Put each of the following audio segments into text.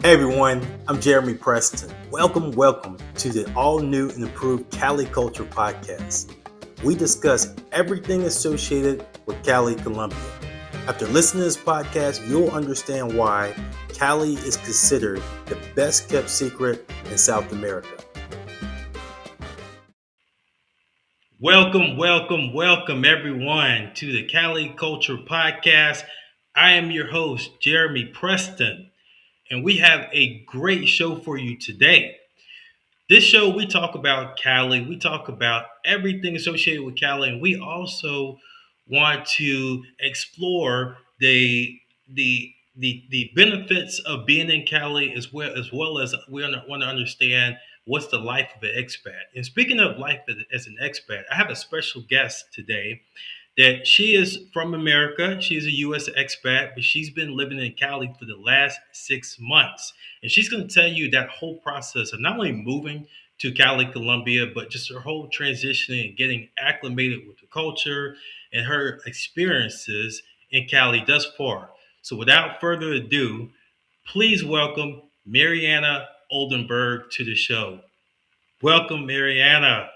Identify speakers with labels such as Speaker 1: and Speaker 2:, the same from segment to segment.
Speaker 1: Hey everyone, I'm Jeremy Preston. Welcome to the all new and improved Cali Culture Podcast. We discuss everything associated with Cali, Colombia. After listening to this podcast, you'll understand why Cali is considered the best kept secret in South America. Welcome everyone to the Cali Culture Podcast. I am your host, Jeremy Preston, and we have a great show for you today. This show, we talk about Cali. We talk about everything associated with Cali, and we also want to explore the benefits of being in Cali, as well as we want to understand what's the life of an expat. And speaking of life as an expat, I have a special guest today that she is from America. She's a U.S. expat, but she's been living in Cali for the last 6 months. And she's going to tell you that whole process of not only moving to Cali, Colombia, but just her whole transitioning and getting acclimated with the culture and her experiences in Cali thus far. So without further ado, please welcome Mariana Oldenburg to the show. Welcome, Mariana.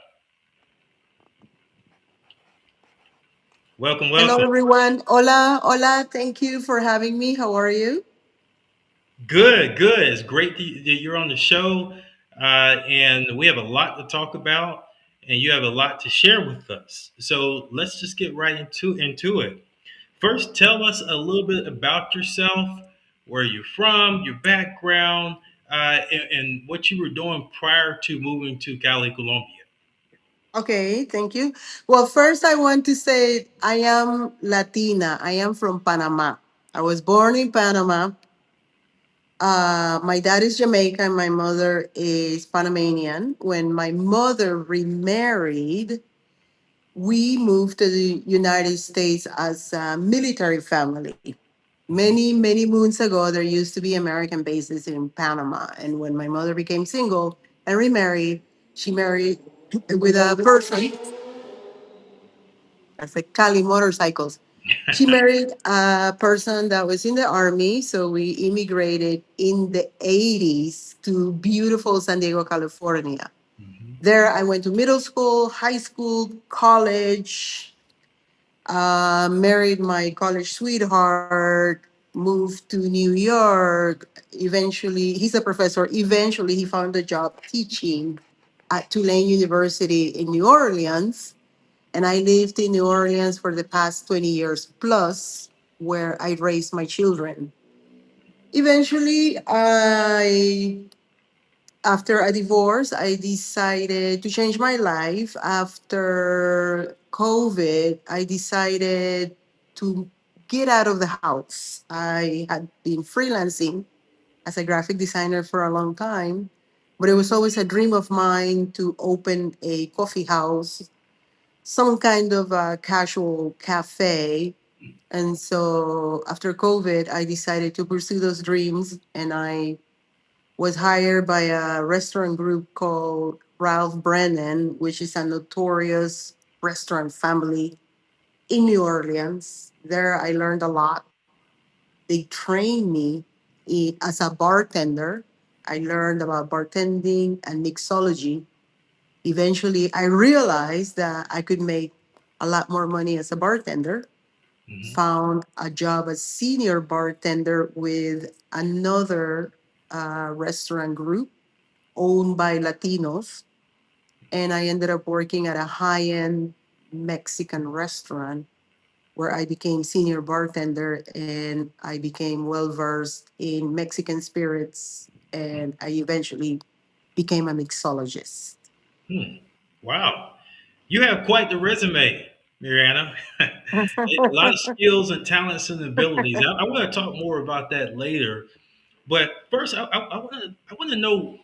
Speaker 1: Welcome,
Speaker 2: Hello,
Speaker 1: welcome.
Speaker 2: everyone. Hola, hola. Thank you for having me. How are you?
Speaker 1: Good. It's great that you're on the show, and we have a lot to talk about, and you have a lot to share with us. So let's just get right into it. First, tell us a little bit about yourself, where you're from, your background, and what you were doing prior to moving to Cali, Colombia.
Speaker 2: Okay, thank you. Well, first, I want to say I am Latina. I am from Panama. I was born in Panama. My dad is Jamaican. My mother is Panamanian. When my mother remarried, we moved to the United States as a military family. Many moons ago, there used to be American bases in Panama. And when my mother became single and remarried, she married with a person, that's like Cali motorcycles. She married a person that was in the army. So we immigrated in the 80s to beautiful San Diego, California.
Speaker 1: Mhm.
Speaker 2: There, I went to middle school, high school, college, married my college sweetheart, moved to New York. Eventually, he's a professor. Eventually, he found a job teaching at Tulane University in New Orleans. And I lived in New Orleans for the past 20 years plus, where I raised my children. Eventually, after a divorce, I decided to change my life. After COVID, I decided to get out of the house. I had been freelancing as a graphic designer for a long time, but it was always a dream of mine to open a coffee house, some kind of a casual cafe. And so after COVID, I decided to pursue those dreams, and I was hired by a restaurant group called Ralph Brennan, which is a notorious restaurant family in New Orleans. There, I learned a lot. They trained me as a bartender. I learned about bartending and mixology. Eventually, I realized that I could make a lot more money as a bartender.
Speaker 1: Mhm.
Speaker 2: Found a job as senior bartender with another restaurant group owned by Latinos. And I ended up working at a high end Mexican restaurant where I became senior bartender and I became well versed in Mexican spirits. And I eventually became a mixologist.
Speaker 1: Hmm. Wow. You have quite the resume, Mariana. A lot of skills and talents and abilities. I want to talk more about that later. But first, I want to know,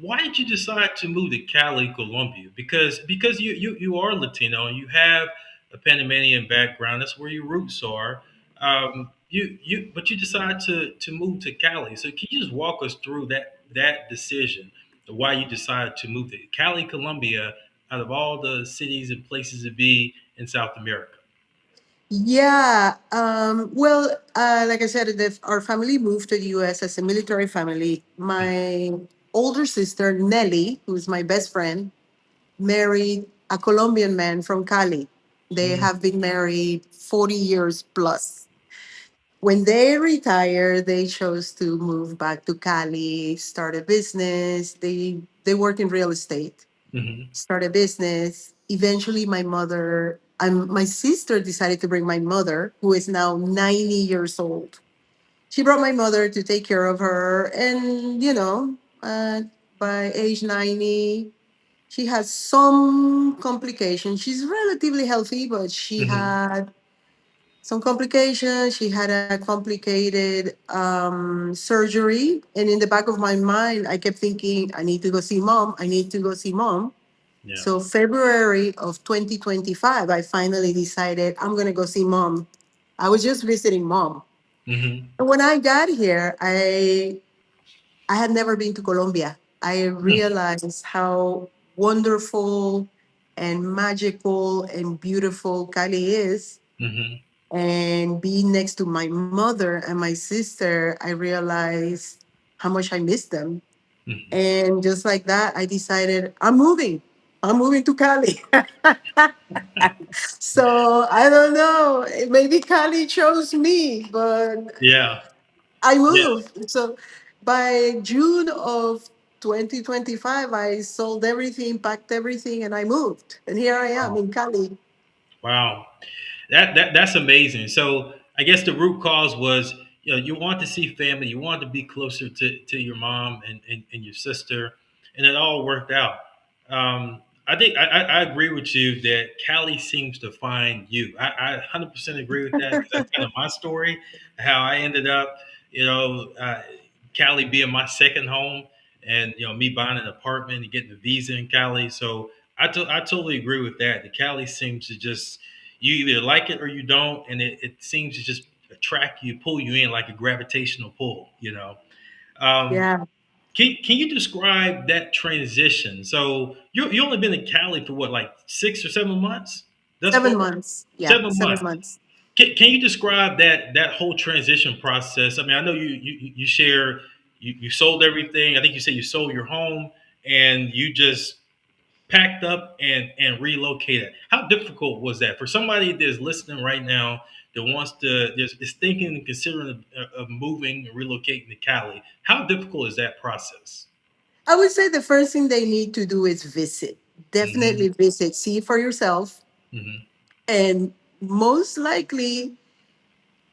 Speaker 1: why did you decide to move to Cali, Colombia? Because you are Latino and you have a Panamanian background. That's where your roots are. But you decided to move to Cali. So can you just walk us through that decision, of why you decided to move to Cali, Colombia, out of all the cities and places to be in South America?
Speaker 2: Yeah. Well, like I said, our family moved to the U.S. as a military family. My older sister, Nellie, who's my best friend, married a Colombian man from Cali. They
Speaker 1: Mm-hmm.
Speaker 2: have been married 40 years plus. When they retired, they chose to move back to Cali, start a business. They work in real estate,
Speaker 1: Mm-hmm.
Speaker 2: start a business. Eventually, my sister decided to bring my mother, who is now 90 years old. She brought my mother to take care of her, and by age 90, she has some complications. She's relatively healthy, but she
Speaker 1: Mm-hmm.
Speaker 2: had some complications. She had a complicated surgery. And in the back of my mind, I kept thinking, I need to go see mom. I need to go see mom.
Speaker 1: Yeah.
Speaker 2: So, February of 2025, I finally decided I'm going to go see mom. I was just visiting mom.
Speaker 1: Mm-hmm.
Speaker 2: And when I got here, I had never been to Colombia. I realized how wonderful and magical and beautiful Cali is.
Speaker 1: Mm-hmm.
Speaker 2: And being next to my mother and my sister, I realized how much I miss them.
Speaker 1: Mm-hmm.
Speaker 2: And just like that, I decided I'm moving. I'm moving to Cali. So I don't know. Maybe Cali chose me, but
Speaker 1: Yeah.
Speaker 2: I
Speaker 1: Yeah.
Speaker 2: moved. So by June of 2025, I sold everything, packed everything, and I moved. And here I am
Speaker 1: Wow.
Speaker 2: in Cali.
Speaker 1: Wow. That's amazing. So I guess the root cause was, you want to see family, you want to be closer to your mom and your sister, and it all worked out. I think I agree with you that Cali seems to find you. I 100% agree with that because that's kind of my story, how I ended up, you know, uh, Cali being my second home, and me buying an apartment and getting a visa in Cali. So I totally agree with that. The Cali seems to just, you either like it or you don't, and it seems to just attract you, pull you in like a gravitational pull. um,
Speaker 2: Yeah,
Speaker 1: can you describe that transition? So you only been in Cali for what, like 6 or 7 months thus far?
Speaker 2: 7 months. Yeah, 7
Speaker 1: 7 months.
Speaker 2: months.
Speaker 1: Can you describe that whole transition process? I mean, I know you share, you sold everything. I think you said you sold your home and you just packed up and relocated. How difficult was that for somebody that's listening right now that wants to is thinking and considering of moving and relocating to Cali? How difficult is that process?
Speaker 2: I would say the first thing they need to do is visit.
Speaker 1: Hmm.
Speaker 2: Definitely visit, see for yourself.
Speaker 1: Hmm.
Speaker 2: And most likely,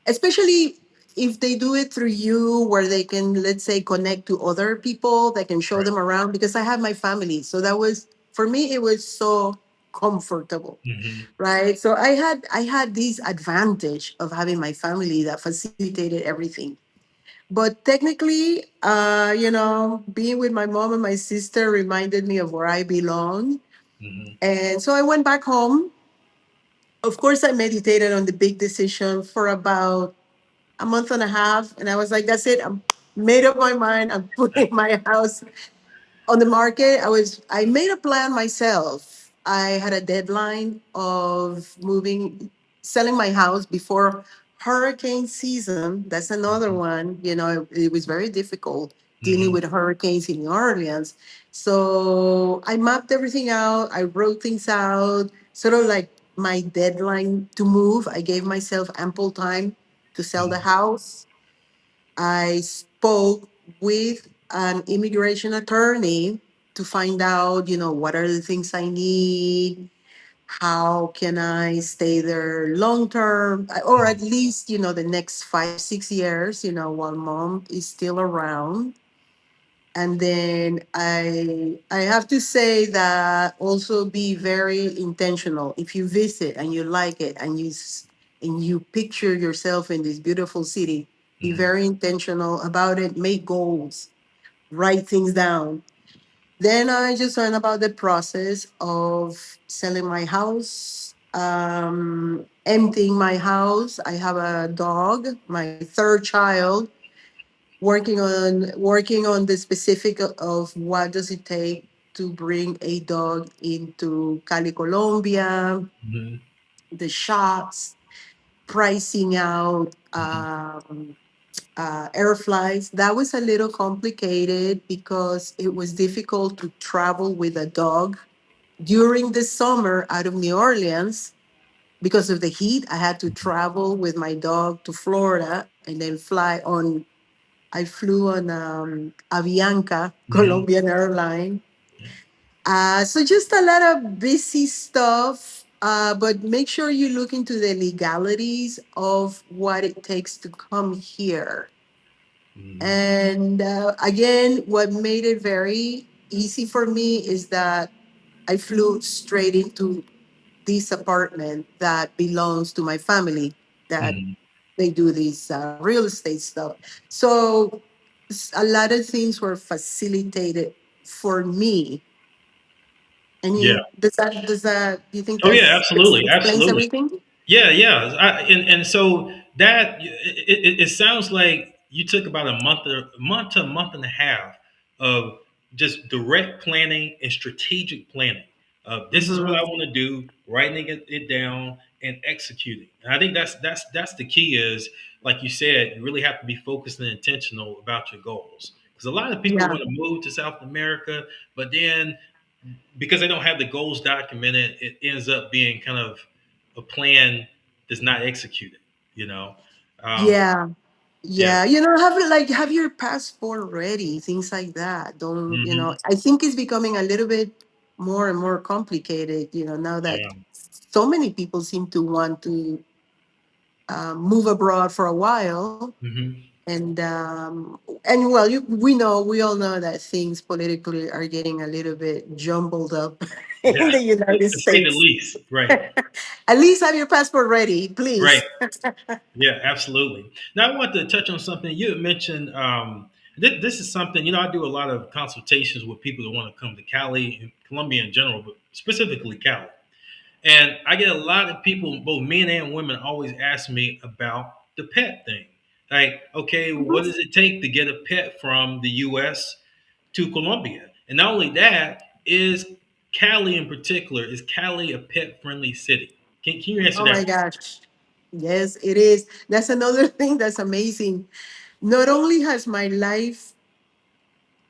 Speaker 2: especially if they do it through you, where they can, let's say, connect to other people that can show
Speaker 1: Right.
Speaker 2: them around, because I have my family. So that was, for me, it was so comfortable.
Speaker 1: Hmm.
Speaker 2: Right. So I had this advantage of having my family that facilitated everything. But technically, being with my mom and my sister reminded me of where I belong.
Speaker 1: Hmm.
Speaker 2: And so I went back home. Of course, I meditated on the big decision for about a month and a half. And I was like, that's it. I'm made up my mind. I'm putting my house on the market. I made a plan myself. I had a deadline of selling my house before hurricane season. That's another one. It was very difficult dealing
Speaker 1: Hmm.
Speaker 2: with hurricanes in New Orleans. So I mapped everything out. I wrote things out, sort of like my deadline to move. I gave myself ample time to sell the
Speaker 1: Hmm.
Speaker 2: house. I spoke with an immigration attorney to find out, what are the things I need, how can I stay there long term, or at least, the next 5, 6 years, while mom is still around. And then I have to say that also be very intentional. If you visit and you like it and you picture yourself in this beautiful city, be
Speaker 1: Hmm.
Speaker 2: very intentional about it. Make goals, write things down. Then I just learned about the process of selling my house, emptying my house. I have a dog, my third child, working on the specific of what does it take to bring a dog into Cali, Colombia,
Speaker 1: Hmm.
Speaker 2: the shots. pricing out air flights. That was a little complicated because it was difficult to travel with a dog during the summer out of New Orleans. Because of the heat, I had to travel with my dog to Florida and then fly on. I flew on Avianca,
Speaker 1: Hmm.
Speaker 2: Colombian airline. So just a lot of busy stuff, but make sure you look into the legalities of what it takes to come here.
Speaker 1: Hmm.
Speaker 2: And again, what made it very easy for me is that I flew straight into this apartment that belongs to my family that
Speaker 1: Hmm.
Speaker 2: they do this real estate stuff. So a lot of things were facilitated for me.
Speaker 1: Yeah.
Speaker 2: Any does that do you think
Speaker 1: Oh yeah,
Speaker 2: that's
Speaker 1: absolutely,
Speaker 2: explains
Speaker 1: absolutely.
Speaker 2: everything?
Speaker 1: Yeah, yeah. And so that it sounds like you took about a month and a half of just direct planning and strategic planning. This is what I
Speaker 2: Hmm.
Speaker 1: want to do, writing it down and executing. And I think that's the key is like you said, you really have to be focused and intentional about your goals. Because a lot of people
Speaker 2: Yeah,
Speaker 1: want to move to South America, but then because they don't have the goals documented, it ends up being kind of a plan that's not executed. You know, um,
Speaker 2: yeah,
Speaker 1: yeah.
Speaker 2: yeah. Have your passport ready, things like that. Don't
Speaker 1: Hmm.
Speaker 2: I think it's becoming a little bit more and more complicated. Now that
Speaker 1: Yeah.
Speaker 2: so many people seem to want to move abroad for a while.
Speaker 1: Hmm.
Speaker 2: And well, we all know that things politically are getting a little bit jumbled up
Speaker 1: Yeah.
Speaker 2: in the United
Speaker 1: To say the
Speaker 2: States.
Speaker 1: least. Right.
Speaker 2: At least have your passport ready,
Speaker 1: Right.
Speaker 2: please.
Speaker 1: Yeah. Absolutely. Now I want to touch on something you had mentioned. This is something I do a lot of consultations with people that want to come to Cali and Colombia in general, but specifically Cali. And I get a lot of people, both men and women, always ask me about the pet thing. Like, okay, what does it take to get a pet from the US to Colombia? And not only that, is Cali in particular, is Cali a pet friendly city? Can you answer
Speaker 2: Oh
Speaker 1: that?
Speaker 2: my gosh. Yes, it is. That's another thing that's amazing. Not only has my life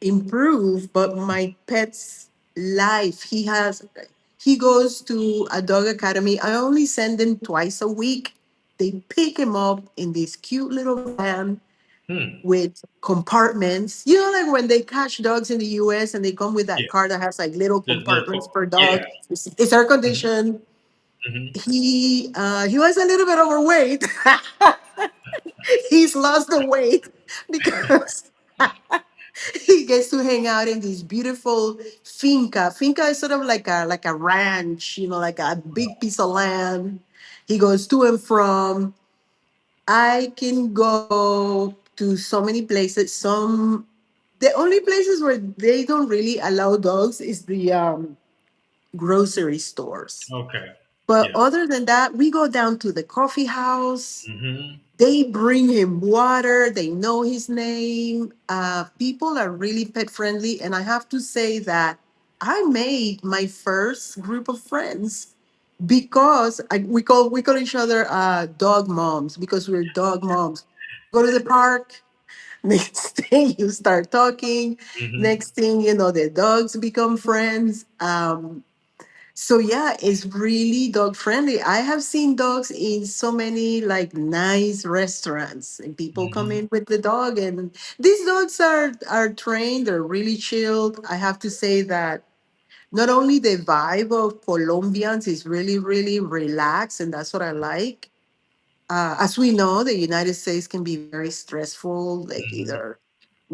Speaker 2: improved, but my pet's life, he goes to a dog academy. I only send him twice a week. They pick him up in this cute little van
Speaker 1: Hmm.
Speaker 2: with compartments. Like when they catch dogs in the US and they come with that
Speaker 1: Yeah.
Speaker 2: car that has like little
Speaker 1: The little,
Speaker 2: compartments per
Speaker 1: yeah.
Speaker 2: dog. It's air
Speaker 1: Hmm.
Speaker 2: conditioned.
Speaker 1: Hmm.
Speaker 2: He was a little bit overweight. He's lost the weight because he gets to hang out in this beautiful finca. Finca is sort of like a ranch, like a big piece of land. He goes to and from. I can go to so many places. The only places where they don't really allow dogs is the grocery stores.
Speaker 1: Okay.
Speaker 2: But
Speaker 1: Yeah.
Speaker 2: other than that, we go down to the coffee house.
Speaker 1: Hmm.
Speaker 2: They bring him water. They know his name. People are really pet friendly, and I have to say that I made my first group of friends because we call each other dog moms because we're dog moms. Go to the park. Next thing you start talking.
Speaker 1: Hmm.
Speaker 2: Next thing the dogs become friends. So yeah, it's really dog friendly. I have seen dogs in so many like nice restaurants, and people come
Speaker 1: Hmm.
Speaker 2: in with the dog, and these dogs are trained. They're really chilled. I have to say that not only the vibe of Colombians is really really relaxed, and that's what I like. As we know, the United States can be very stressful, like
Speaker 1: Hmm.
Speaker 2: either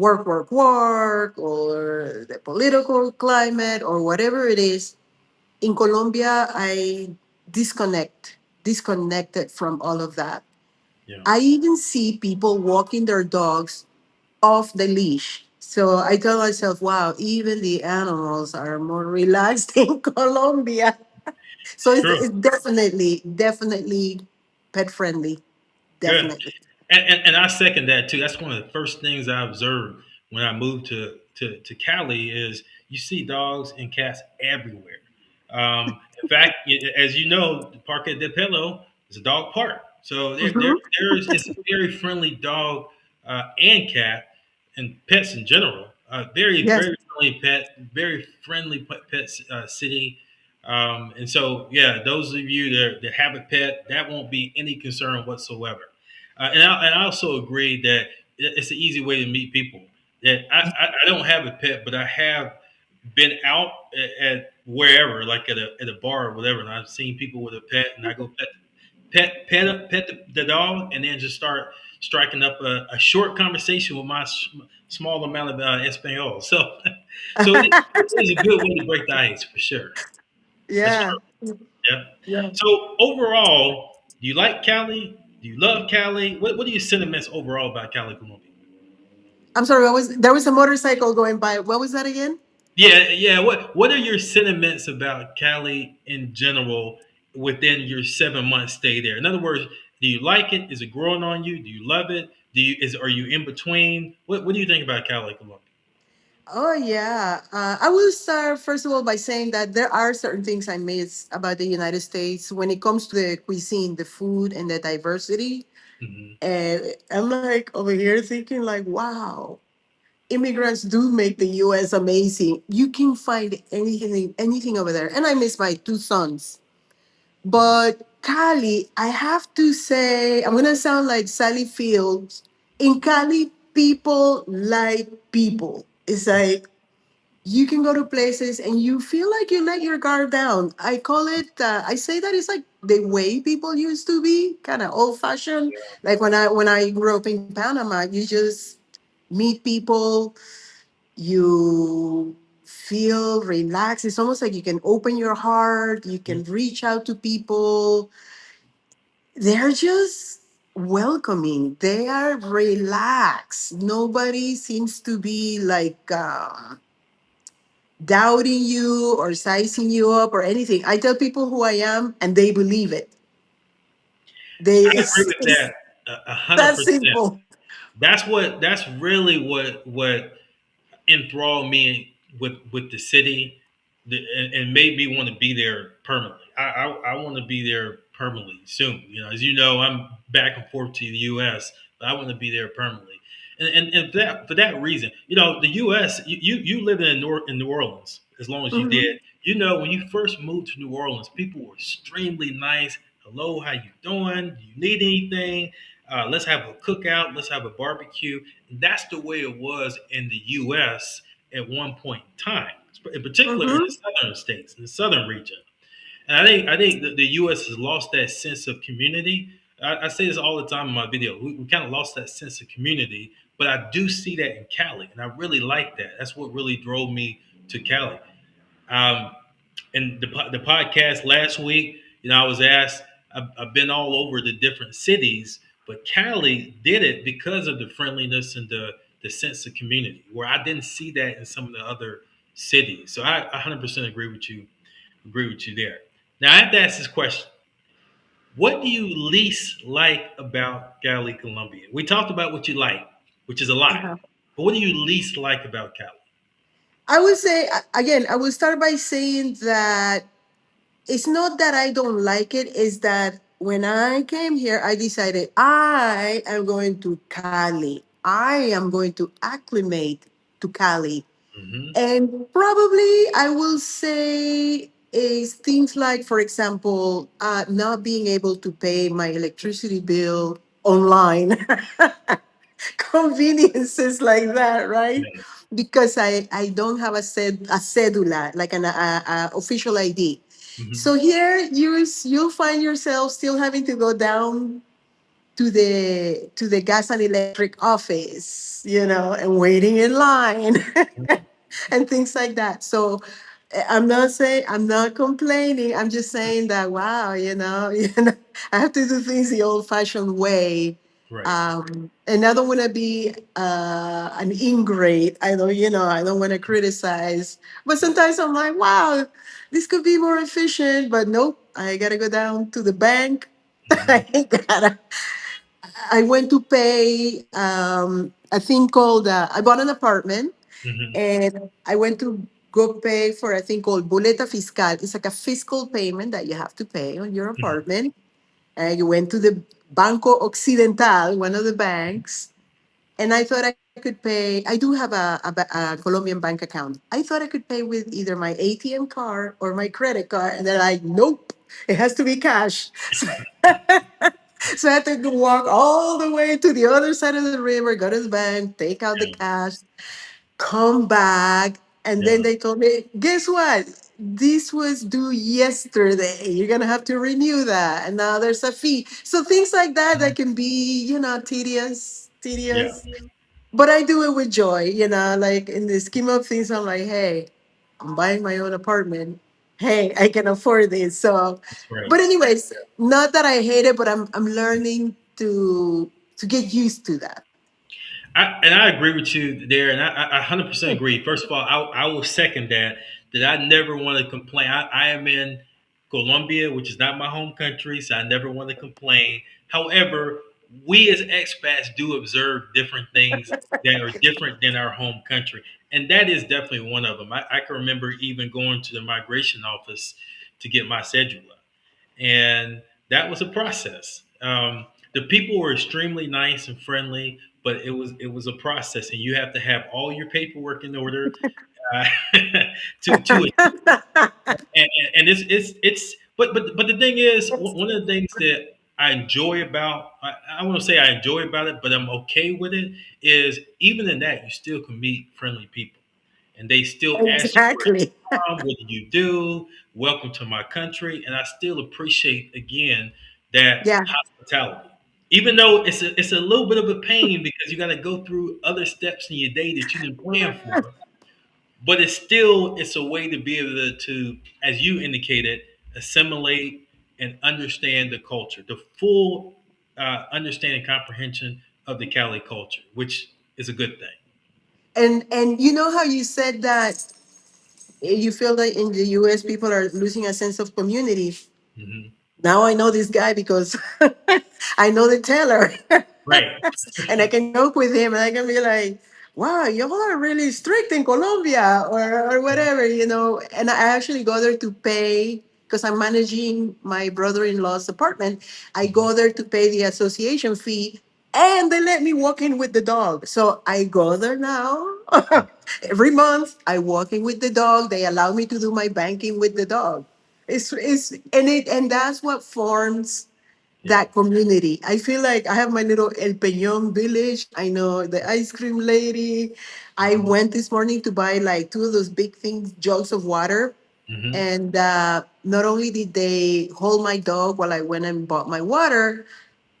Speaker 2: work, work, work, or the political climate, or whatever it is. In Colombia, I disconnected from all of that.
Speaker 1: Yeah.
Speaker 2: I even see people walking their dogs off the leash. So I tell myself, wow, even the animals are more relaxed in Colombia. So
Speaker 1: It's
Speaker 2: it's,
Speaker 1: true.
Speaker 2: it's definitely pet friendly.
Speaker 1: Good.
Speaker 2: Definitely.
Speaker 1: And I second that too. That's one of the first things I observed when I moved to Cali is you see dogs and cats everywhere. In fact, as you know, the Parque de Pelo is a dog park. So
Speaker 2: Mhm.
Speaker 1: there's it's a very friendly dog and cat and pets in general.
Speaker 2: Yes.
Speaker 1: Very friendly pet, very friendly pet city. And so yeah, those of you that have a pet, that won't be any concern whatsoever. And I also agree that it's an easy way to meet people. That I don't have a pet, but I have been out at wherever, like at a bar or whatever, and I've seen people with a pet, and I go pet the dog, and then just start striking up a short conversation with my small amount of Espanol. So, so it is a good way to break the ice for sure. That's
Speaker 2: Yeah.
Speaker 1: true. Yeah.
Speaker 2: Yeah.
Speaker 1: So overall, do you like Cali? Do you love Cali? What are your sentiments overall about Cali, Colombia?
Speaker 2: I'm sorry. What was there was a motorcycle going by? What was that again?
Speaker 1: Yeah, yeah. What are your sentiments about Cali in general within your 7 month stay there? In other words, do you like it? Is it growing on you? Do you love it? Do you is Are you in between? What do you think about Cali, Colombia?
Speaker 2: Oh yeah. I will start first of all by saying that there are certain things I miss about the United States when it comes to the cuisine, the food, and the diversity.
Speaker 1: Hmm.
Speaker 2: And I'm like over here thinking like, wow, immigrants do make the U.S. amazing. You can find anything over there. And I miss my two sons. But Cali, I have to say, I'm gonna sound like Sally Fields. In Cali, people like people. It's like you can go to places and you feel like you let your guard down. I call it. I say that it's like the way people used to be, kind of old fashioned. Like when I grew up in Panama, you just meet people, you feel relaxed. It's almost like you can open your heart. You can reach out to people. They're just welcoming. They are relaxed. Nobody seems to be like doubting you or sizing you up or anything. I tell people who I am and they believe it. They
Speaker 1: I agree with
Speaker 2: it's
Speaker 1: that 100%.
Speaker 2: that simple.
Speaker 1: That's really what enthralled me with the city, and made me want to be there permanently. I want to be there permanently soon. As you know, I'm back and forth to the U.S., but I want to be there permanently. And for that reason, the U.S. You lived in New Orleans as long as you
Speaker 2: Mhm.
Speaker 1: did. When you first moved to New Orleans, people were extremely nice. Hello, how you doing? Do you need anything? Let's have a cookout. Let's have a barbecue. And that's the way it was in the U.S. at one point in time, in particular in the
Speaker 2: Mhm.
Speaker 1: southern states, in the southern region. And I think the U.S. has lost that sense of community. I say this all the time in my video. We kind of lost that sense of community, but I do see that in Cali, and I really like that. That's what really drove me to Cali. Um, and the podcast last week, I was asked. I've been all over the different cities, but Cali did it because of the friendliness and the sense of community, where I didn't see that in some of the other cities. So I 100% agree with you. Agree with you there. Now I have to ask this question: what do you least like about Cali, Colombia? We talked about what you like, which is a lot,
Speaker 2: Uh-huh.
Speaker 1: but what do you least like about Cali?
Speaker 2: I would say again, I will start by saying that it's not that I don't like it, it's that when I came here, I decided I am going to Cali. I am going to acclimate to Cali.
Speaker 1: Hmm.
Speaker 2: And probably I will say is things like, for example, not being able to pay my electricity bill online. Conveniences like that, right?
Speaker 1: Yeah.
Speaker 2: Because I don't have a cedula, like an official ID.
Speaker 1: Hmm.
Speaker 2: So here you'll find yourself still having to go down to the gas and electric office, and waiting in line and things like that. So I'm not complaining. I'm just saying that wow, I have to do things the old-fashioned way.
Speaker 1: Right.
Speaker 2: And I don't want to be an ingrate. I don't want to criticize. But sometimes I'm like, wow, this could be more efficient. But nope, I gotta go down to the bank.
Speaker 1: Hmm.
Speaker 2: I gotta I went to pay a thing called I bought an apartment
Speaker 1: Hmm.
Speaker 2: and I went to go pay for a thing called boleta fiscal. It's like a fiscal payment that you have to pay on your
Speaker 1: Hmm.
Speaker 2: apartment. I went to the Banco Occidental, one of the banks, and I thought I could pay. I do have a Colombian bank account. I thought I could pay with either my ATM card or my credit card, and they're like, "Nope, it has to be cash." So I had to walk all the way to the other side of the river, go to the bank, take out the
Speaker 1: Yeah,
Speaker 2: cash, come back, and then
Speaker 1: yeah,
Speaker 2: they told me, "Guess what? This was due yesterday. You're gonna have to renew that, and now there's a fee." So things like that that can be, tedious,
Speaker 1: yeah.
Speaker 2: tedious. But I do it with joy, like in the scheme of things, I'm like, hey, I'm buying my own apartment. Hey, I can afford this. So,
Speaker 1: That's right.
Speaker 2: but anyways, not that I hate it, but I'm learning to get used to that.
Speaker 1: I agree with you there, and I 100% agree. First of all, I will second that. That I never want to complain. I am in Colombia, which is not my home country, so I never want to complain. However, we as expats do observe different things that are different than our home country, and that is definitely one of them. I can remember even going to the migration office to get my cedula, and that was a process. The people were extremely nice and friendly, but it was a process, and you have to have all your paperwork in order uh, to and it's but the thing is, one of the things that I enjoy about I want to say I enjoy about it, but I'm okay with it is even in that you still can meet friendly people, and they still ask you where
Speaker 2: Exactly.
Speaker 1: you're from, what do you do, welcome to my country, and I still appreciate again that
Speaker 2: Yeah.
Speaker 1: hospitality. Even though it's a little bit of a pain because you got to go through other steps in your day that you didn't plan for, but it's a way to be able to, as you indicated, assimilate and understand the culture, the full understanding and comprehension of the Cali culture, which is a good thing.
Speaker 2: And you know how you said that you feel that in the US people are losing a sense of community.
Speaker 1: Hmm.
Speaker 2: Now I know this guy because I know the teller.
Speaker 1: Right.
Speaker 2: And I can joke with him and I can be like, wow, y'all are really strict in Colombia or whatever, And I actually go there to pay because I'm managing my brother in law's apartment. I
Speaker 1: Mhm.
Speaker 2: go there to pay the association fee and they let me walk in with the dog. So I go there now. Every month I walk in with the dog. They allow me to do my banking with the dog. And that's what forms
Speaker 1: Yeah.
Speaker 2: that community. I feel like I have my little El Peñón village. I know the ice cream lady. I
Speaker 1: Hmm.
Speaker 2: went this morning to buy like two of those big things, jugs of water.
Speaker 1: Hmm.
Speaker 2: And not only did they hold my dog while I went and bought my water,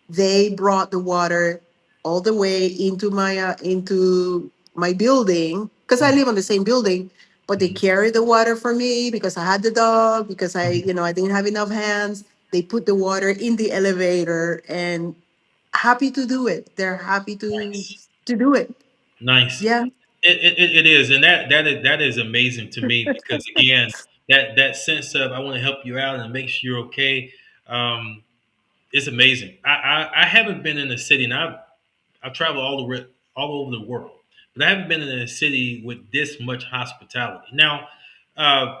Speaker 2: they brought the water all the way into my building because I live on the same building. But they
Speaker 1: Hmm.
Speaker 2: carried the water for me because I had the dog because I
Speaker 1: Hmm.
Speaker 2: you know I didn't have enough hands. They put the water in the elevator and happy to do it. They're happy to
Speaker 1: Nice.
Speaker 2: to do it.
Speaker 1: Nice.
Speaker 2: Yeah.
Speaker 1: It is, and that is amazing to me because again, that sense of I want to help you out and make sure you're okay. Um, it's amazing. I haven't been in a city, and I've traveled all over the world, but I haven't been in a city with this much hospitality. Now, uh,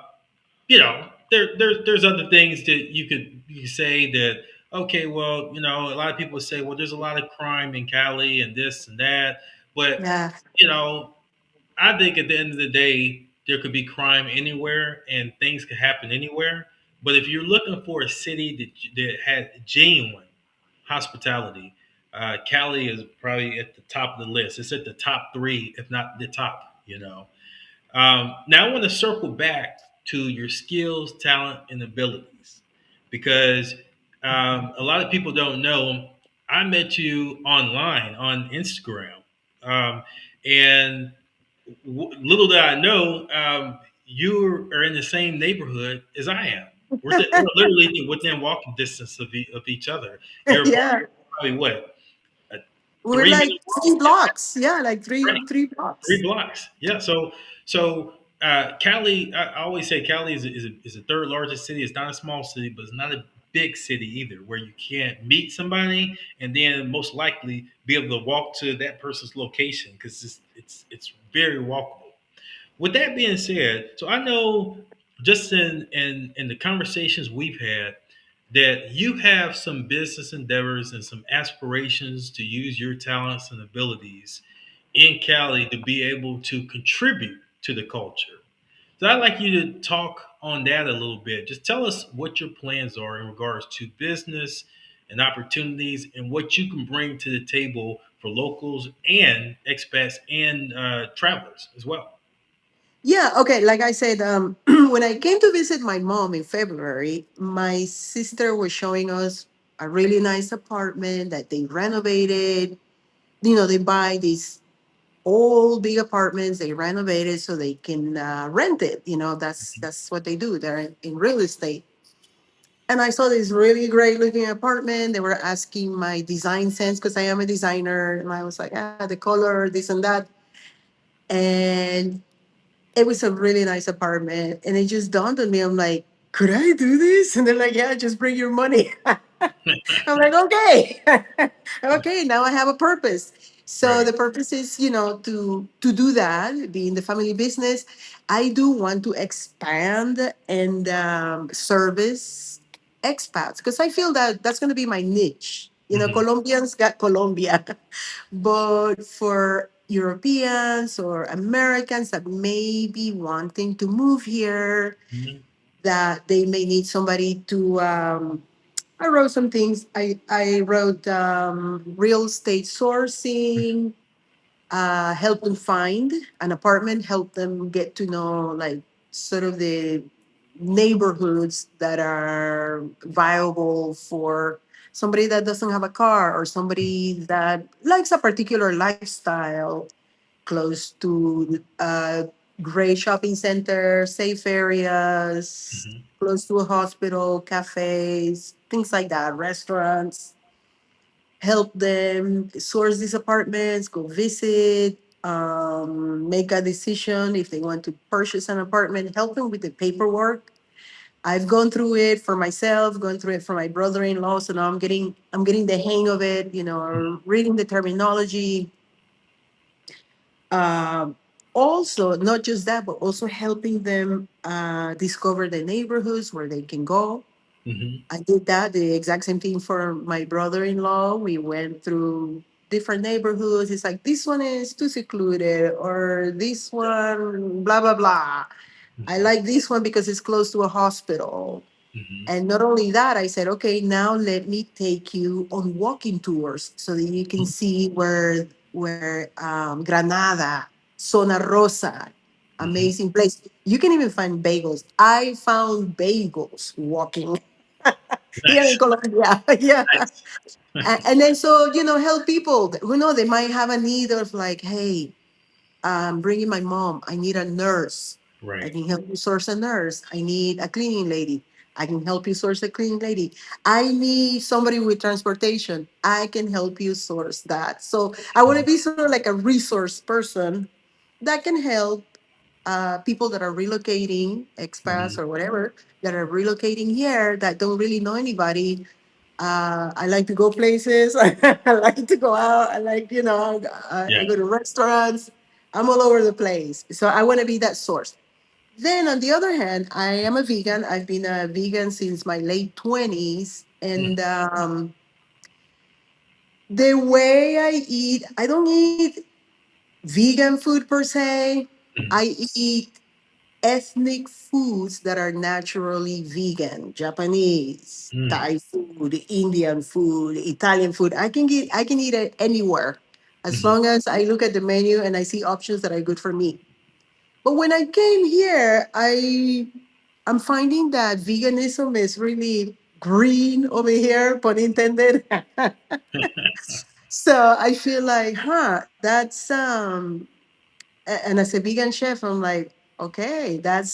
Speaker 1: there's other things that you could say that okay, well, a lot of people say, well, there's a lot of crime in Cali and this and that, but
Speaker 2: Yeah.
Speaker 1: you know, I think at the end of the day, there could be crime anywhere and things could happen anywhere. But if you're looking for a city that has genuine hospitality, Cali is probably at the top of the list. It's at the top three, if not the top. Now I want to circle back to your skills, talent, and abilities because a lot of people don't know. I met you online on Instagram, um, and little did I know, you are in the same neighborhood as I am. We're literally within walking distance of each other. Your
Speaker 2: Yeah.
Speaker 1: apartment is probably what, a
Speaker 2: We're
Speaker 1: 3 minute
Speaker 2: like
Speaker 1: walk,
Speaker 2: three
Speaker 1: if that,
Speaker 2: blocks. Yeah, like
Speaker 1: right?
Speaker 2: three
Speaker 1: Three
Speaker 2: blocks.
Speaker 1: blocks. Yeah. So Cali, I always say Cali is the third largest city. It's not a small city, but it's not a big city either, where you can't meet somebody and then most likely be able to walk to that person's location because it's very walkable. With that being said, so I know just in the conversations we've had that you have some business endeavors and some aspirations to use your talents and abilities in Cali to be able to contribute to the culture. So I'd like you to talk on that a little bit. Just tell us what your plans are in regards to business and opportunities and what you can bring to the table for locals and expats and travelers as well.
Speaker 2: Yeah, okay. Like I said, when I came to visit my mom in February, my sister was showing us a really nice apartment that they renovated. You know, they buy these old big apartments, they renovate it so they can rent it. You know, that's what they do. They're in real estate. And I saw this really great looking apartment. They were asking my design sense because I am a designer, and I was like, ah, the color, this and that. And it was a really nice apartment. And it just dawned on me, I'm like, could I do this? And they're like, yeah, just bring your money. I'm like, okay, okay. Now I have a purpose. So
Speaker 1: Right.
Speaker 2: the purpose is, you know, to do that, be in the family business. I do want to expand and service expats because I feel that that's going to be my niche. You know,
Speaker 1: Hmm.
Speaker 2: Colombians got Colombia, but for Europeans or Americans that may be wanting to move here,
Speaker 1: Hmm.
Speaker 2: that they may need somebody to I wrote some things. I wrote real estate sourcing, help them find an apartment, help them get to know like sort of the neighborhoods that are viable for somebody that doesn't have a car or somebody that likes a particular lifestyle close to great shopping centers, safe areas,
Speaker 1: Hmm.
Speaker 2: close to a hospital, cafes, things like that, restaurants. Help them source these apartments, go visit, make a decision if they want to purchase an apartment, help them with the paperwork. I've gone through it for myself, gone through it for my brother-in-law, so now I'm getting the hang of it, you know, reading the terminology, um, also, not just that, but also helping them discover the neighborhoods where they can go.
Speaker 1: Hmm.
Speaker 2: I did that, the exact same thing for my brother in law. We went through different neighborhoods. It's like, this one is too secluded, or this one, blah, blah, blah. I
Speaker 1: Hmm.
Speaker 2: like this one because it's close to a hospital.
Speaker 1: Hmm.
Speaker 2: And not only that, I said, okay, now let me take you on walking tours so that you can see where Granada, Zona Rosa,
Speaker 1: Hmm.
Speaker 2: amazing place. You can even find bagels. I found bagels walking here in
Speaker 1: Nice.
Speaker 2: Colombia. Yeah.
Speaker 1: Nice.
Speaker 2: And then so, you know, help people who know they might have a need of like, hey, I'm bringing my mom. I need a nurse. I
Speaker 1: Right.
Speaker 2: can help you source a nurse. I need a cleaning lady. I can help you source a cleaning lady. I need somebody with transportation. I can help you source that. So I want to be sort of like a resource person that can help people that are relocating, expats
Speaker 1: Hmm.
Speaker 2: or whatever, that are relocating here that don't really know anybody. I like to go places. I like to go out. I like, you know, I
Speaker 1: Yeah.
Speaker 2: go to restaurants. I'm all over the place. So I want to be that source. Then on the other hand, I am a vegan. I've been a vegan since my late 20s. And the way I eat, I don't eat vegan food per se.
Speaker 1: Hmm.
Speaker 2: I eat ethnic foods that are naturally vegan, Japanese,
Speaker 1: Hmm.
Speaker 2: Thai food, Indian food, Italian food. I can eat it anywhere as
Speaker 1: Hmm.
Speaker 2: long as I look at the menu and I see options that are good for me. But when I came here, I'm finding that veganism is really green over here, pun intended. So I feel like, that's and as a vegan chef, I'm like, okay, that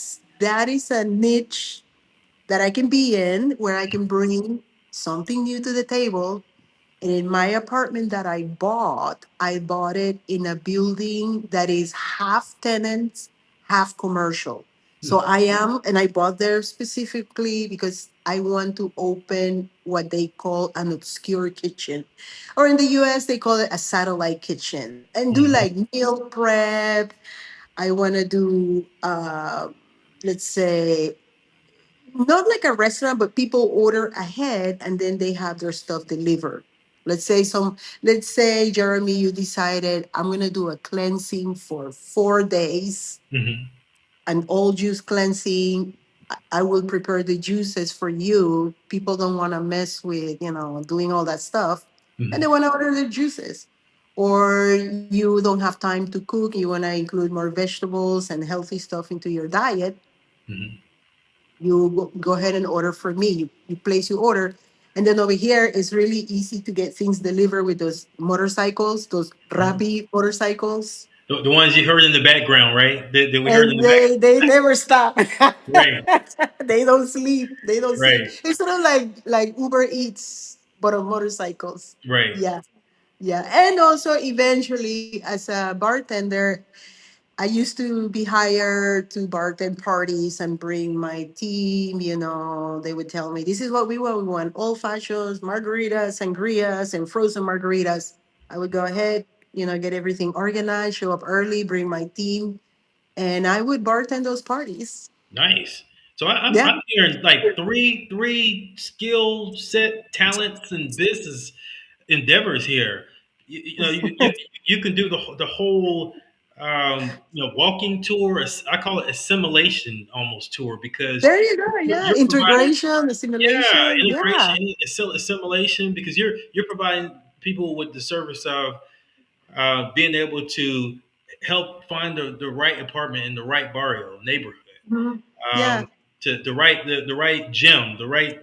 Speaker 2: is a niche that I can be in where I can bring something new to the table. And in my apartment that I bought it in a building that is half tenants, half commercial. So
Speaker 1: Hmm.
Speaker 2: and I bought there specifically because I want to open what they call an obscure kitchen. Or in the US, they call it a satellite kitchen and do
Speaker 1: Hmm.
Speaker 2: like meal prep. I want to do, let's say, not like a restaurant, but people order ahead and then they have their stuff delivered. Let's say, Jeremy, you decided I'm gonna do a cleansing for 4 days,
Speaker 1: Hmm.
Speaker 2: an all juice cleansing. I will prepare the juices for you. People don't want to mess with, doing all that stuff. And they
Speaker 1: Hmm.
Speaker 2: want to order the juices. Or you don't have time to cook, you want to include more vegetables and healthy stuff into your diet.
Speaker 1: Hmm.
Speaker 2: You go ahead and order for me. You place your order. And then over here, it's really easy to get things delivered with those motorcycles, those
Speaker 1: Hmm.
Speaker 2: Rappi motorcycles.
Speaker 1: The ones you heard in the background, right? That we heard in
Speaker 2: And
Speaker 1: the back.
Speaker 2: they never stop.
Speaker 1: Right,
Speaker 2: They don't sleep. They don't sleep.
Speaker 1: right,
Speaker 2: It's sort of like Uber Eats, but on motorcycles.
Speaker 1: right.
Speaker 2: Yeah. Yeah. And also eventually as a bartender, I used to be hired to bartend parties and bring my team. They would tell me, this is what we want. We want old fashions, margaritas, sangrias, and frozen margaritas. I would go ahead, get everything organized, show up early, bring my team, and I would bartend those parties.
Speaker 1: Nice. So I'm
Speaker 2: Yeah.
Speaker 1: hearing like three skill set talents and business endeavors here. You can do the whole walking tour. I call it assimilation almost tour because
Speaker 2: There you go. Yeah.
Speaker 1: you're providing,
Speaker 2: Integration,
Speaker 1: yeah,
Speaker 2: assimilation. Yeah.
Speaker 1: integration, assimilation, because you're providing people with the service of being able to help find the right apartment in the right barrio neighborhood,
Speaker 2: Mhm. Yeah.
Speaker 1: um, to the right gym, the right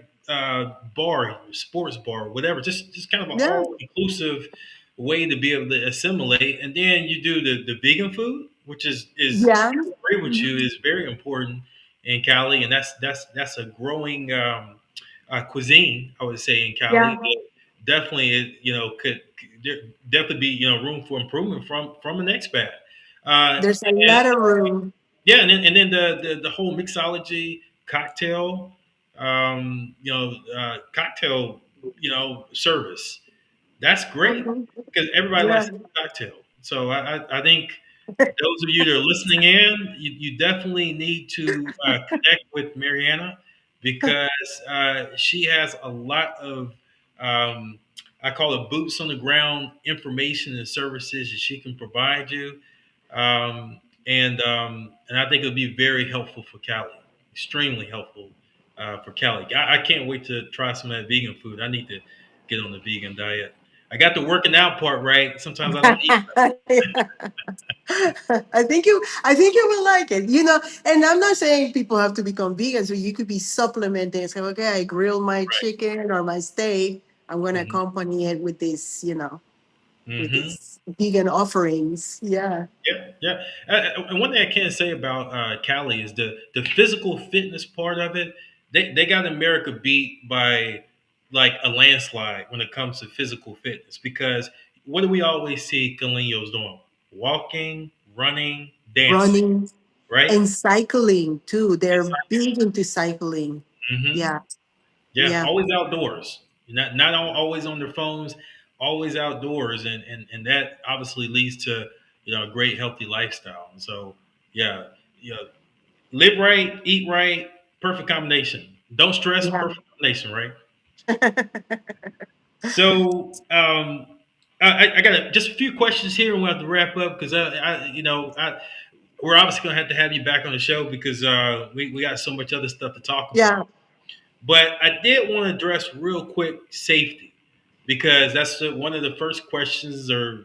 Speaker 1: bar, sports bar, whatever. Just kind of an
Speaker 2: Yeah.
Speaker 1: all inclusive way to be able to assimilate. And then you do the vegan food, which is
Speaker 2: Yeah.
Speaker 1: great with you,
Speaker 2: Mhm.
Speaker 1: is very important in Cali, and that's a growing cuisine, I would say, in Cali.
Speaker 2: Yeah.
Speaker 1: Definitely, could there definitely be room for improvement from an expat.
Speaker 2: There's a
Speaker 1: And
Speaker 2: lot of room.
Speaker 1: yeah, and then the whole mixology cocktail, cocktail, service. That's great
Speaker 2: Mhm.
Speaker 1: because everybody likes
Speaker 2: Yeah.
Speaker 1: a cocktail. So I think those of you that are listening in, you definitely need to connect with Mariana because she has a lot of, um, I call it boots on the ground information and services that she can provide you. And I think it'll be very helpful for Cali, extremely helpful for Cali. I can't wait to try some of that vegan food. I need to get on the vegan diet. I got the working out part right. Sometimes I don't eat.
Speaker 2: I think you will like it. And I'm not saying people have to become vegan, so you could be supplementing. Say, okay, I grill my chicken or my steak. I'm gonna
Speaker 1: Right.
Speaker 2: accompany it with this, with
Speaker 1: Hmm.
Speaker 2: these vegan offerings. Yeah.
Speaker 1: Yeah, yeah. And one thing I can say about Cali is the physical fitness part of it. They got America beat by like a landslide when it comes to physical fitness because what do we always see Caleños doing? Walking, running, dancing,
Speaker 2: Running
Speaker 1: right?
Speaker 2: and cycling too. They're big into cycling.
Speaker 1: Mm-hmm.
Speaker 2: Yeah.
Speaker 1: Yeah,
Speaker 2: Yeah.
Speaker 1: always outdoors. Always on their phones, always outdoors, and that obviously leads to a great healthy lifestyle. And so yeah, yeah, live right, eat right, perfect combination. Don't stress,
Speaker 2: Yeah.
Speaker 1: perfect combination, right? So I got just a few questions here, and we'll have to wrap up because we're obviously gonna have to have you back on the show because we got so much other stuff to talk
Speaker 2: Yeah.
Speaker 1: about. But I did want to address real quick safety because that's one of the first questions, or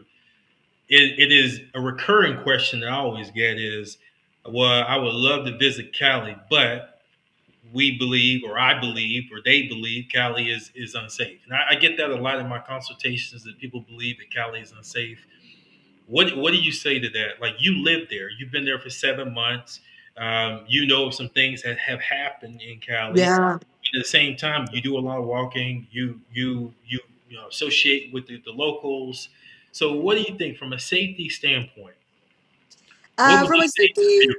Speaker 1: it is a recurring question that I always get is, well, I would love to visit Cali, but we believe, or I believe, or they believe Cali is unsafe. And I get that a lot in my consultations that people believe that Cali is unsafe. What do you say to that? Like you live there, you've been there for 7 months. You know some things that have happened in Cali.
Speaker 2: Yeah.
Speaker 1: At the same time, you do a lot of walking. You associate with the locals. So, what do you think from a safety standpoint? What would
Speaker 2: From
Speaker 1: you
Speaker 2: a
Speaker 1: say to
Speaker 2: safety
Speaker 1: viewers?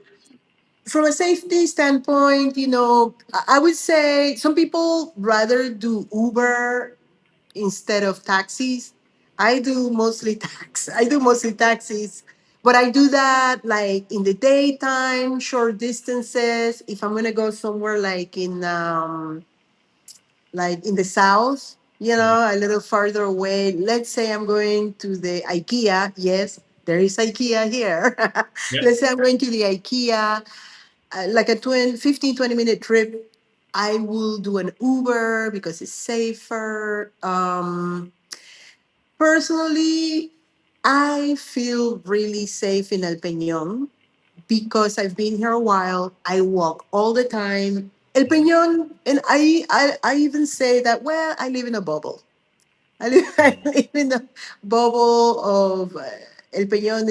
Speaker 2: from a safety standpoint, I would say some people rather do Uber instead of taxis. I do mostly taxis But I do that like in the daytime, short distances. If I'm gonna go somewhere like in the south,
Speaker 1: Mhm.
Speaker 2: a little farther away. Let's say I'm going to the IKEA. Yes, there is IKEA here.
Speaker 1: Yeah.
Speaker 2: Let's say I'm going to the IKEA, like a 15-20 minute trip. I will do an Uber because it's safer. Personally, I feel really safe in El Peñón because I've been here a while. I walk all the time. El
Speaker 1: Mhm.
Speaker 2: Peñón, and I even say that, well, I live in a bubble. I
Speaker 1: Mhm.
Speaker 2: live in the bubble of El Peñón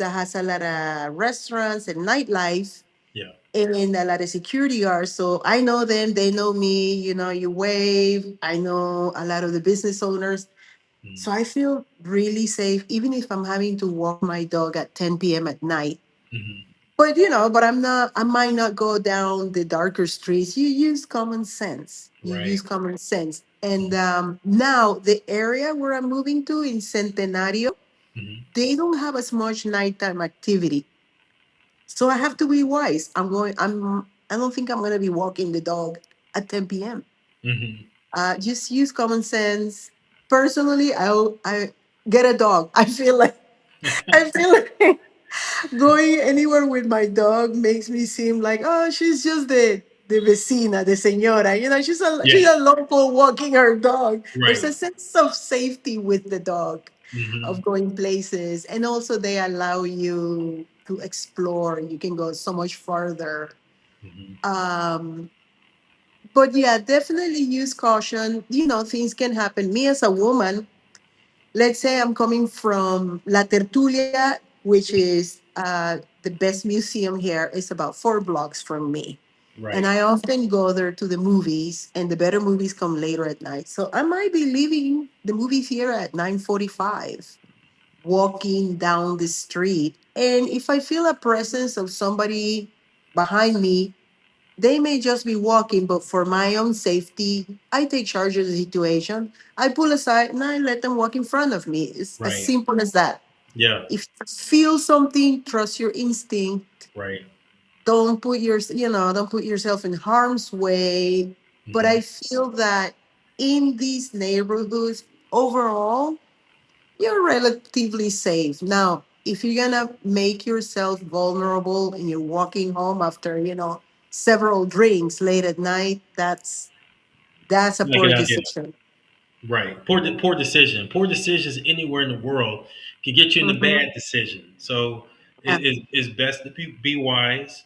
Speaker 2: has a lot of restaurants and nightlife
Speaker 1: Yeah.
Speaker 2: and a lot of security guards. So I know them, they know me. You wave. I know a lot of the business owners.
Speaker 1: Mhm.
Speaker 2: So I feel really safe, even if I'm having to walk my dog at 10 p.m. at night.
Speaker 1: Mhm.
Speaker 2: But I might not go down the darker streets. You use common sense. You
Speaker 1: Right.
Speaker 2: use common sense. And now the area where I'm moving to in Centenario,
Speaker 1: Mhm.
Speaker 2: they don't have as much nighttime activity. So I have to be wise. I don't think I'm gonna be walking the dog at 10 p.m.
Speaker 1: Mhm.
Speaker 2: Just use common sense. Personally, I get a dog. I feel like going anywhere with my dog makes me seem like, oh, she's just the vecina, the señora.
Speaker 1: Yeah.
Speaker 2: She's a local walking her dog. There's
Speaker 1: Right.
Speaker 2: a sense of safety with the dog, of
Speaker 1: Mhm.
Speaker 2: going places, and also they allow you to explore. You can go so much farther.
Speaker 1: Mhm.
Speaker 2: Um, but yeah, definitely use caution. Things can happen. Me as a woman, let's say I'm coming from La Tertulia, which is the best museum here. It's about 4 blocks from me. And
Speaker 1: Right.
Speaker 2: I often go there to the movies, and the better movies come later at night. So I might be leaving the movie theater at 9:45, walking down the street. And if I feel a presence of somebody behind me, they may just be walking, but for my own safety, I take charge of the situation. I pull aside and I let them walk in front of me. It's as
Speaker 1: Right.
Speaker 2: simple as that.
Speaker 1: Yeah.
Speaker 2: If you feel something, trust your instinct.
Speaker 1: Right.
Speaker 2: Don't put yourself in harm's way. But
Speaker 1: Mhm.
Speaker 2: I feel that in these neighborhoods, overall, you're relatively safe. Now, if you're gonna make yourself vulnerable and you're walking home after, several drinks late at night, that's a
Speaker 1: Like an
Speaker 2: poor
Speaker 1: idea.
Speaker 2: decision.
Speaker 1: Right. Poor decision. Poor decisions anywhere in the world can get you into
Speaker 2: Mm-hmm.
Speaker 1: bad decision. So
Speaker 2: Yeah.
Speaker 1: it's best to be wise.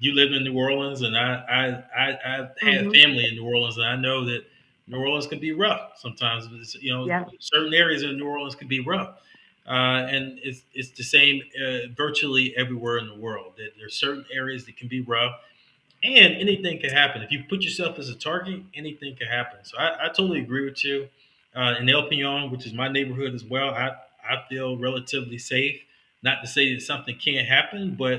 Speaker 1: You live in New Orleans, and I have
Speaker 2: Mm-hmm.
Speaker 1: family in New Orleans, and I know that New Orleans can be rough sometimes.
Speaker 2: Yeah.
Speaker 1: Certain areas in New Orleans can be rough, and it's the same virtually everywhere in the world. That there's certain areas that can be rough, and anything can happen. If you put yourself as a target, anything can happen. So I totally agree with you. In El Peon, which is my neighborhood as well, I feel relatively safe. Not to say that something can't happen, but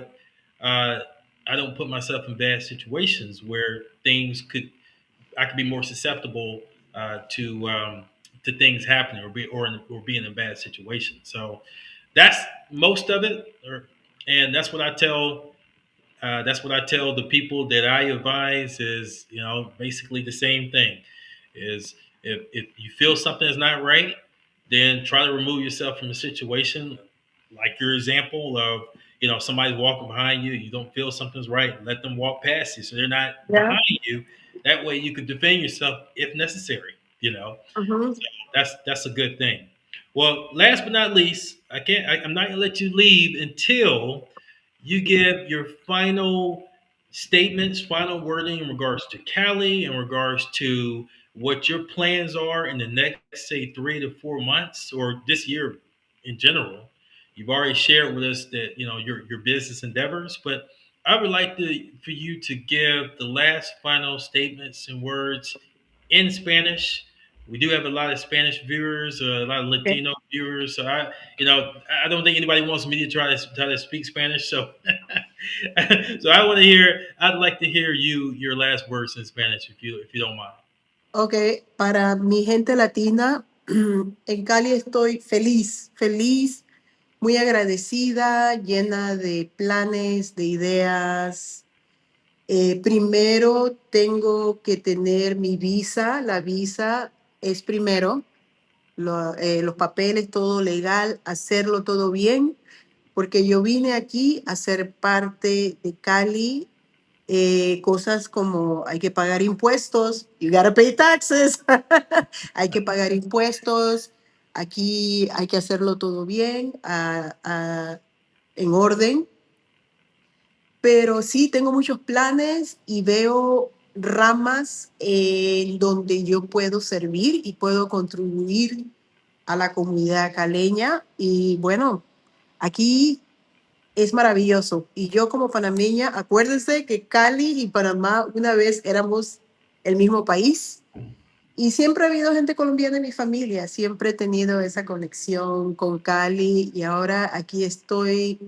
Speaker 1: uh, I don't put myself in bad situations where I could be more susceptible to things happening or be in a bad situation. So that's most of it, and that's what I tell the people that I advise is, basically the same thing is if you feel something is not right, then try to remove yourself from the situation. Like your example of, somebody's walking behind you, you don't feel something's right, let them walk past you so they're not
Speaker 2: Yeah.
Speaker 1: behind you. That way you could defend yourself if necessary,
Speaker 2: Mm-hmm.
Speaker 1: that's a good thing. Well, last but not least, I'm not gonna let you leave until you give your final statements, final wording in regards to Cali, in regards to what your plans are in the next, say, 3 to 4 months or this year in general. You've already shared with us that your business endeavors, but I would like for you to give the last final statements and words in Spanish. We do have a lot of Spanish viewers, a lot of
Speaker 2: Okay.
Speaker 1: Latino viewers. So I don't think anybody wants me to try to speak Spanish. So, so I'd like to hear your last words in Spanish, if you don't mind.
Speaker 2: Ok, para mi gente latina, en Cali estoy feliz, feliz, muy agradecida, llena de planes, de ideas. Primero tengo que tener mi visa, la visa es primero, los papeles, todo legal, hacerlo todo bien, porque yo vine aquí a ser parte de Cali, cosas como hay que pagar impuestos, you gotta pay taxes, hay que pagar impuestos, aquí hay que hacerlo todo bien, en orden, pero sí tengo muchos planes y veo ramas en donde yo puedo servir y puedo contribuir a la comunidad caleña y bueno, aquí es maravilloso. Y yo como panameña, acuérdense que Cali y Panamá una vez éramos el mismo país. Y siempre ha habido gente colombiana en mi familia, siempre he tenido esa conexión con Cali y ahora aquí estoy.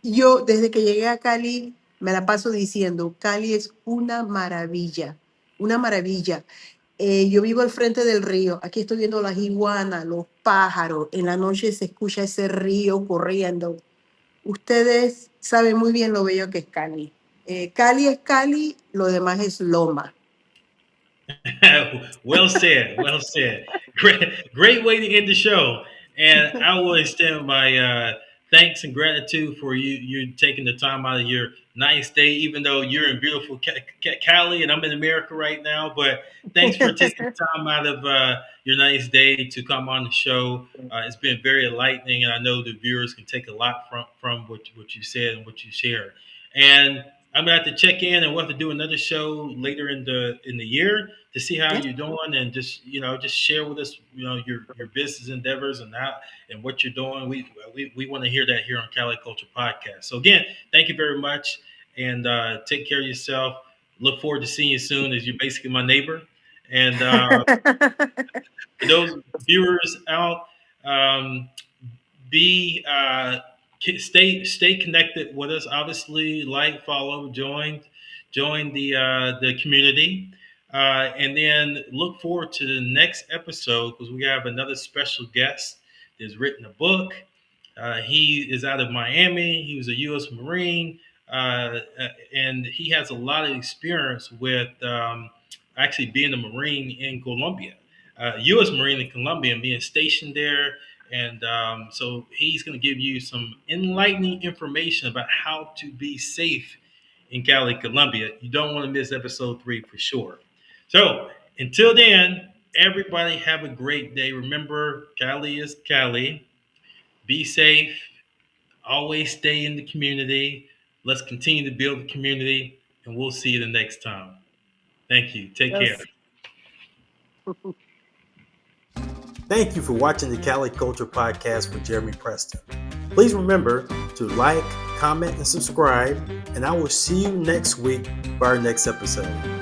Speaker 2: Yo desde que llegué a Cali me la paso diciendo, Cali es una maravilla, una maravilla. Yo vivo al frente del río, aquí estoy viendo las iguanas, los pájaros, en la noche se escucha ese río corriendo. Ustedes saben muy bien lo bello que es Cali. Cali es Cali, lo demás es Loma.
Speaker 1: Well said. Well said. Great way to end the show. And I will extend my thanks and gratitude for you taking the time out of your nice day, even though you're in beautiful Cali and I'm in America right now. But thanks for taking the time out of your nice day to come on the show. It's been very enlightening, and I know the viewers can take a lot from what you said and what you shared. And I'm gonna have to check in, and we'll have to do another show later in the year to see how
Speaker 2: Yeah.
Speaker 1: you're doing, and just share with us your business endeavors and how and what you're doing. We want to hear that here on Cali Culture Podcast. So again, thank you very much, and take care of yourself. Look forward to seeing you soon, as you're basically my neighbor. And for those viewers out, um, be stay connected with us. Obviously, like, follow, join the community, and then look forward to the next episode because we have another special guest that's written a book. He is out of Miami. He was a U.S. Marine, and he has a lot of experience with actually being a Marine in Colombia, U.S. Marine in Colombia, and being stationed there. And so he's going to give you some enlightening information about how to be safe in Cali, Colombia. You don't want to miss episode 3 for sure. So until then, everybody have a great day. Remember, Cali is Cali. Be safe. Always stay in the community. Let's continue to build the community, and we'll see you the next time. Thank you. Take care.
Speaker 2: Yes.
Speaker 3: Thank you for watching the Cali Culture Podcast with Jeremy Preston. Please remember to like, comment, and subscribe, and I will see you next week for our next episode.